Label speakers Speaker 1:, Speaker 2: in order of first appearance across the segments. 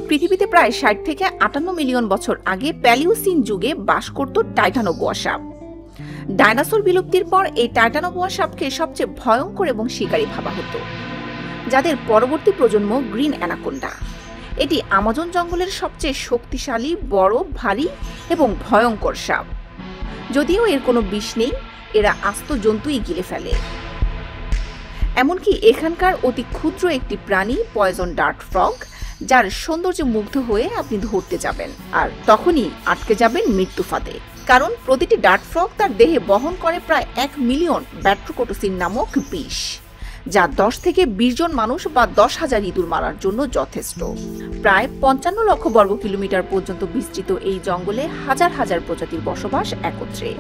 Speaker 1: পৃথিবীতে প্রায় ৬০ থেকে ৫৮ মিলিয়ন বছর আগে প্যালিওসিন যুগে বাস করত টাইটানোবোয়া সাপ। ডাইনোসর বিলুপ্তির পর এই টাইটানোবোয়া সাপকে সবচেয়ে ভয়ঙ্কর এবং শিকারী ভাবা হতো, যাদের পরবর্তী প্রজন্ম গ্রিন অ্যানাকোন্ডা। এটি আমাজন জঙ্গলের সবচেয়ে শক্তিশালী, বড়, ভারী এবং ভয়ঙ্কর সাপ। যদিও এর কোনো বিষ নেই, এরা আস্ত জন্তুই গিলে ফেলে। এমনকি এখানকার অতি ক্ষুদ্র একটি প্রাণী পয়জন ডার্ট ফ্রগ, যার সৌন্দর্যে মুগ্ধ হয়ে আপনি ধরতে যাবেন, আর তখনই আটকে যাবেন মৃত্যু ফাঁদে। কারণ প্রতিটি ডার্ট ফ্রগ তার দেহে বহন করে প্রায় ১ মিলিয়ন ব্যাট্রোকোটোসিন নামক বিষ, যা ১০ থেকে ২০ জন মানুষ বা ১০,০০০ ইঁদুর মারার জন্য যথেষ্ট। প্রায় ৫৫ লক্ষ বর্গ কিলোমিটার পর্যন্ত বিস্তৃত এই জঙ্গলে হাজার হাজার প্রজাতির বসবাস একত্রে।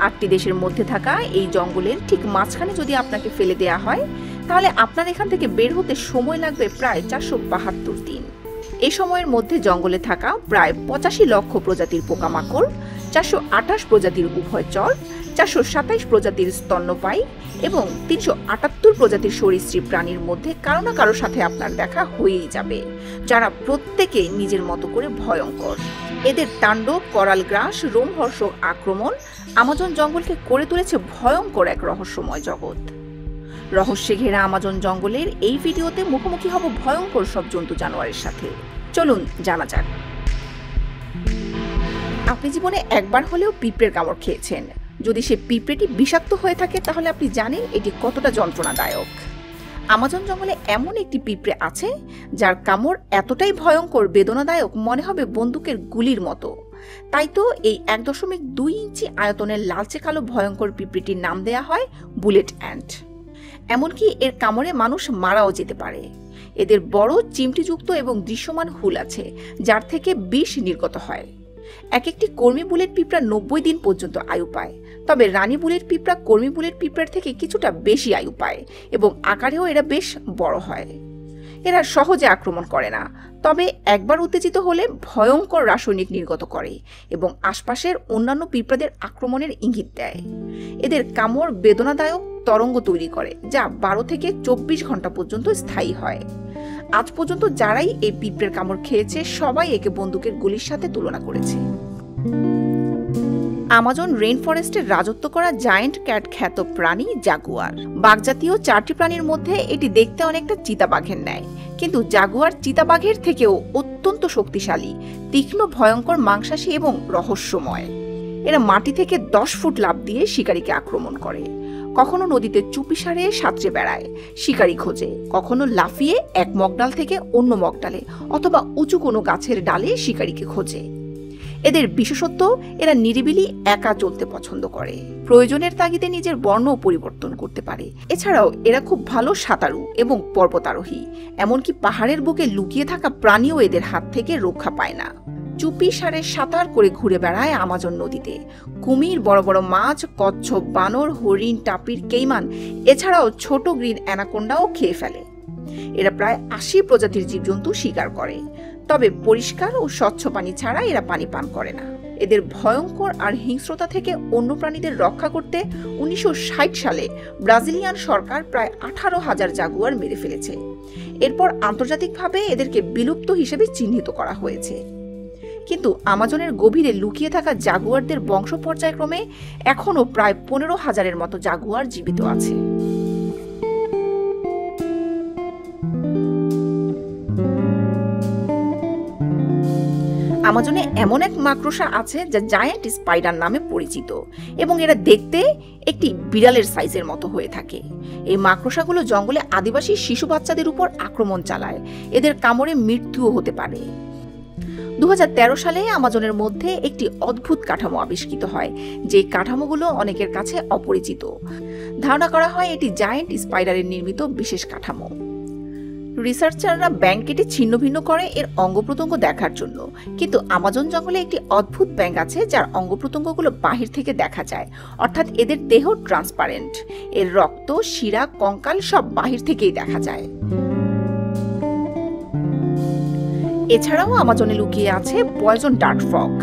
Speaker 1: ৮টি দেশের মধ্যে থাকা এই জঙ্গলের ঠিক মাঝখানে যদি আপনাকে ফেলে দেয়া হয়, তাহলে আপনার এখান থেকে বের হতে সময় লাগবে প্রায় ৪৭২ দিন। এই সময়ের মধ্যে জঙ্গলে থাকা প্রায় ৮৫ লক্ষ প্রজাতির পোকামাকড়, ৪২৮ প্রজাতির উভয়চর, ৪২৭ প্রজাতির স্তন্যপায়ী এবং ৩৭৮ প্রজাতির সরীসৃপ প্রাণীর মধ্যে কারো না কারোর সাথে আপনার দেখা হয়েই যাবে, যারা প্রত্যেকে নিজের মতো করে ভয়ঙ্কর। এদের তাণ্ডব, করাল গ্রাস, রোমহর্ষক আক্রমণ আমাজন জঙ্গলকে করে তুলেছে ভয়ঙ্কর এক রহস্যময় জগৎ। রহস্যে ঘেরা আমাজন জঙ্গলের এই ভিডিওতে মুখোমুখি হব ভয়ঙ্কর সব জন্তু জানোয়ারের সাথে। চলুন জানা যাক। আপনি জীবনে একবার হলেও পিঁপড়ের কামড় খেয়েছেন। যদি সে পিঁপড়েটি বিষাক্ত হয়ে থাকে, তাহলে আপনি জানেন এটি কতটা যন্ত্রণাদায়ক। আমাজন জঙ্গলে এমন একটি পিঁপড়ে আছে যার কামড় এতটাই ভয়ঙ্কর, বেদনাদায়ক, মনে হবে বন্দুকের গুলির মতো। তাই তো এই ১.২ ইঞ্চি আয়তনের লালচে কালো ভয়ঙ্কর পিঁপড়েটির নাম দেয়া হয় বুলেট অ্যান্ট। এমনকি এর কামড়ে মানুষ মারাও যেতে পারে। এদের বড় চিমটিযুক্ত এবং দৃশ্যমান হুল আছে, যার থেকে বিষ নির্গত হয়। এক একটি কর্মী বুলেট পিঁপড়া ৯০ দিন পর্যন্ত আয়ু পায়, তবে রানী বুলেট পিঁপড়া কর্মী বুলেট পিঁপড়ার থেকে কিছুটা বেশি আয়ু পায় এবং আকারেও এরা বেশ বড় হয়। এরা সহজে আক্রমণ করে না, তবে একবার উত্তেজিত হলে ভয়ঙ্কর রাসায়নিক নির্গত করে এবং আশপাশের অন্যান্য পিঁপড়াদের আক্রমণের ইঙ্গিত দেয়। এদের কামড় বেদনাদায়ক তরঙ্গ তৈরি করে, যা ১২ থেকে ২৪ ঘন্টা পর্যন্ত স্থায়ী হয়। আজ পর্যন্ত যারাই এই পিঁপড়ের কামড় খেয়েছে, সবাই একে বন্দুকের গুলির সাথে তুলনা করেছে। আমাজন রেইন ফরেস্টের রাজত্ব করা জায়ান্ট ক্যাট খ্যাত প্রাণী জাগুয়ার। বাঘজাতীয় ৪টি প্রাণীর মধ্যে এটি দেখতে অনেকটা চিতাবাঘের ন্যায়, কিন্তু জাগুয়ার চিতাবাঘের থেকেও অত্যন্ত শক্তিশালী, তীক্ষ্ণ, ভয়ঙ্কর, মাংসাশী এবং রহস্যময়। এরা মাটি থেকে ১০ ফুট লাফ দিয়ে শিকারীকে আক্রমণ করে। কখনো নদীতে চুপিসারে সাঁতরে বেড়ায়, শিকারী খোঁজে। কখনো লাফিয়ে এক মগডাল থেকে অন্য মগডালে অথবা উঁচু কোনো গাছের ডালে শিকারীকে খোঁজে। এদের বিশেষত্ব, এরা নিরিবিলি একা চলতে পছন্দ করে। প্রয়োজনের তাগিদে নিজের বর্ণও পরিবর্তন করতে পারে। এছাড়াও এরা খুব ভালো সাঁতারু এবং পর্বতারোহী। এমনকি পাহাড়ের বুকে লুকিয়ে থাকা প্রাণীও এদের হাত থেকে রক্ষা পায় না। চুপি সারে সাঁতার করে ঘুরে বেড়ায় আমাজন নদীতে। কুমির, বড় বড় মাছ, কচ্ছপ, বানর, হরিণ, টাপির, কেইমান, এছাড়াও ছোট গ্রিন অ্যানাকোন্ডাও খেয়ে ফেলে। এরা প্রায় ৮০ প্রজাতির জীবজন্তু শিকার করে, তবে পরিষ্কার ও স্বচ্ছ পানি ছাড়া এরা পানি পান করে না। এদের ভয়ঙ্কর আর হিংস্রতা থেকে অন্য প্রাণীদের রক্ষা করতে ১৯৬০ সালে ব্রাজিলিয়ান সরকার প্রায় ১৮,০০০ জাগুয়ার মেরে ফেলেছে। এরপর আন্তর্জাতিকভাবে এদেরকে বিলুপ্ত হিসেবে চিহ্নিত করা হয়েছে। কিন্তু আমাজনের গভীরে লুকিয়ে থাকা জাগুয়ারদের বংশ পর্যায়ক্রমে এখনও প্রায় ১৫,০০০-এর মতো জাগুয়ার জীবিত আছে। আমাজনে এমন এক মাকড়সা আছে যা জায়ান্ট স্পাইডার নামে পরিচিত এবং এরা দেখতে একটি বিড়ালের সাইজের মতো হয়ে থাকে। এই মাকড়সাগুলো জঙ্গলে আদিবাসী শিশু বাচ্চাদের উপর আক্রমণ চালায়। এদের কামড়ে মৃত্যুও হতে পারে। ২০১৩ সালে আমাজনের মধ্যে একটি অদ্ভুত কাঠামো আবিষ্কৃত হয়, যে কাঠামোগুলো অনেকের কাছে অপরিচিত। ধারণা করা হয় এটি জায়ান্ট স্পাইডারের নির্মিত বিশেষ কাঠামো। রিসার্চাররা ব্যাঙ কেটে ছিন্ন ভিন্ন করে এর অঙ্গ প্রত্যঙ্গ দেখার জন্য, কিন্তু আমাজন জঙ্গলে একটি অদ্ভুত ব্যাঙ আছে যার অঙ্গ প্রত্যঙ্গগুলো বাহির থেকে দেখা যায়, অর্থাৎ এদের দেহ ট্রান্সপারেন্ট। এর রক্ত, শিরা, কঙ্কাল সব বাহির থেকেই দেখা যায়। এছাড়াও আমাজনে লুকিয়ে আছে পয়জন ডার্ট ফ্রগ।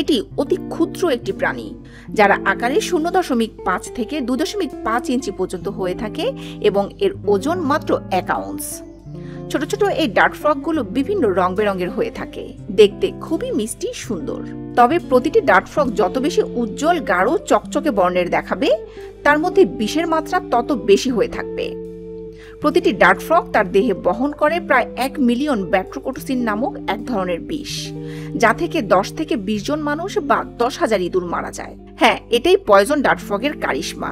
Speaker 1: এটি অতি ক্ষুদ্র একটি প্রাণী, যারা আকারে ০.৫ থেকে ২.৫ ইঞ্চি পর্যন্ত হয়ে থাকে এবং এর ওজন মাত্র ১ আউন্স। ছোট ছোট এই ডার্ট ফ্রগগুলো বিভিন্ন রং বেরঙের হয়ে থাকে, দেখতে খুবই মিষ্টি সুন্দর। তবে প্রতিটি ডার্ট ফ্রগ যত বেশি উজ্জ্বল গাঢ় চকচকে বর্ণের দেখাবে, তার মধ্যে বিষের মাত্রা তত বেশি হয়ে থাকবে। প্রতিটি ডার্ট ফ্রগ তার দেহে বহন করে প্রায় 1 মিলিয়ন ব্যাট্রোকোটোসিন নামক এক ধরনের বিষ, যা থেকে 10 থেকে 20 জন মানুষ বা 10,000 ইঁদুর মারা যায়। হ্যাঁ, এটাই পয়জন ডার্ট ফ্রগের কারিশমা।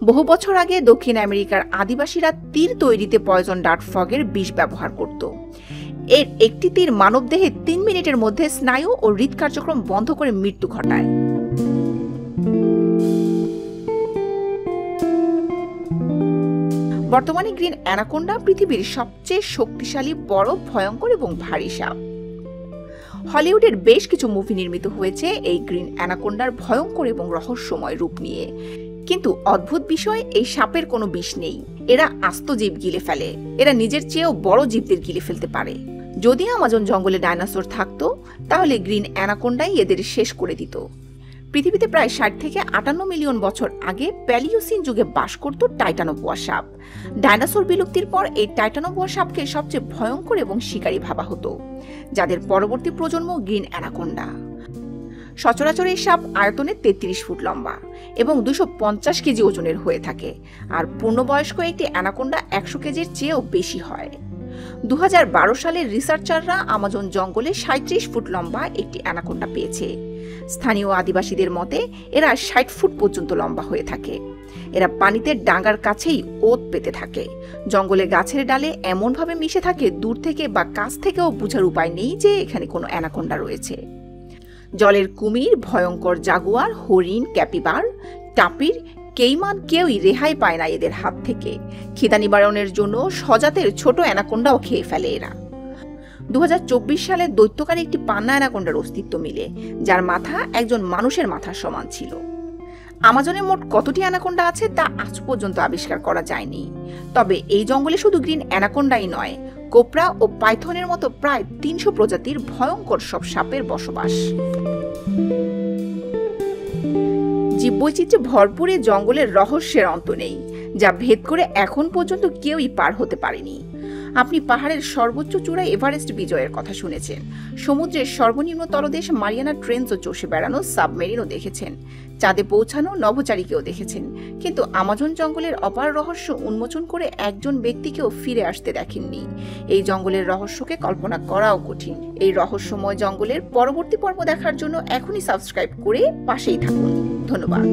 Speaker 1: বহু বছর আগে দক্ষিণ আমেরিকার আদিবাসীরা তীর তৈরিতে পয়জন ডার্ট ফ্রগের বিষ ব্যবহার করত। এর একটি তীর মানবদেহে 3 মিনিটের মধ্যে স্নায়ু ও হৃদ কার্যক্রম বন্ধ করে মৃত্যু ঘটায়। বর্তমানে গ্রিন অ্যানাকোন্ডা পৃথিবীর সবচেয়ে শক্তিশালী, বড়, ভয়ঙ্কর এবং ভারী সাপ। হলিউডের বেশ কিছু মুভি নির্মিত হয়েছে এই গ্রিন অ্যানাকোন্ডার ভয়ঙ্কর এবং রহস্যময় রূপ নিয়ে। কিন্তু অদ্ভুত বিষয়, এই সাপের কোনো বিষ নেই। এরা আস্ত জীব গিলে ফেলে। এরা নিজের চেয়েও বড় জীবদের গিলে ফেলতে পারে। যদি আমাজন জঙ্গলে ডাইনোসর থাকতো, তাহলে গ্রিন অ্যানাকোন্ডাই এদের শেষ করে দিত। পৃথিবীতে প্রায় 60 থেকে 58 মিলিয়ন বছর আগে প্যালিওসিন যুগে বাস করত টাইটানোবোয়া সাপ। ডাইনোসর বিলুপ্তির পর এই টাইটানোবোয়া সাপকে সবচেয়ে ভয়ঙ্কর এবং শিকারী ভাবা হতো, যাদের পরবর্তী প্রজন্ম গ্রিন অ্যানাকোন্ডা। সচরাচর এই সাপ আয়তনে 33 ফুট লম্বা এবং 250 কেজি ওজনের হয়ে থাকে, আর পূর্ণবয়স্ক একটি অ্যানাকোন্ডা 100 কেজির চেয়েও বেশি হয়। 2012 সালে রিসার্চাররা আমাজন জঙ্গলে 37 ফুট লম্বা একটি অ্যানাকোন্ডা পেয়েছে। স্থানীয় আদিবাসীদের মতে এরা 60 ফুট পর্যন্ত লম্বা হয়ে থাকে। এরা পানিতে ডাঙ্গার কাছেই ওত পেতে থাকে। জঙ্গলে গাছের ডালে এমনভাবে মিশে থাকে, দূর থেকে বা কাছ থেকেও বোঝার উপায় নেই যে এখানে কোনো অ্যানাকোন্ডা রয়েছে। জলের কুমির, ভয়ঙ্কর জাগুয়ার, হরিণ, ক্যাপিবার, টাপির, কেইমান কেউই রেহাই পায় না এদের হাত থেকে। খিদা নিবারণের জন্য সজাতের ছোট অ্যানাকোন্ডাও খেয়ে ফেলে এরা। 2024 সালে দৈত্যকারী একটি পান্না অ্যানাকোন্ডার অস্তিত্ব মিলে, যার মাথা একজন মানুষের মাথার সমান ছিল। আমাজনে মোট কতটি অ্যানাকোন্ডা আছে তা আজ পর্যন্ত আবিষ্কার করা যায়নি। তবে এই জঙ্গলে শুধু গ্রিন অ্যানাকোন্ডাই নয়, কোবরা ও পাইথনের মতো প্রায় 300 প্রজাতির ভয়ঙ্কর সব সাপের বসবাস। জীববৈচিত্র্যে ভরপুর এই জঙ্গলের রহস্যের অন্ত নেই, যা ভেদ করে এখন পর্যন্ত কেউই পার হতে পারেনি। আপনি পাহাড়ের সর্বোচ্চ চূড়ায় এভারেস্ট বিজয়ের কথা শুনেছেন, সমুদ্রের সর্বনিম্ন তলদেশ মারিয়ানা ট্রেঞ্চও চষে বেড়ানো সাবমেরিনও দেখেছেন, চাঁদে পৌঁছানো নভোচারীকেও দেখেছেন, কিন্তু আমাজন জঙ্গলের অপার রহস্য উন্মোচন করে একজন ব্যক্তিকেও ফিরে আসতে দেখেননি। এই জঙ্গলের রহস্যকে কল্পনা করাও কঠিন। এই রহস্যময় জঙ্গলের পরবর্তী পর্ব দেখার জন্য এখনই সাবস্ক্রাইব করে পাশেই থাকুন। ধন্যবাদ।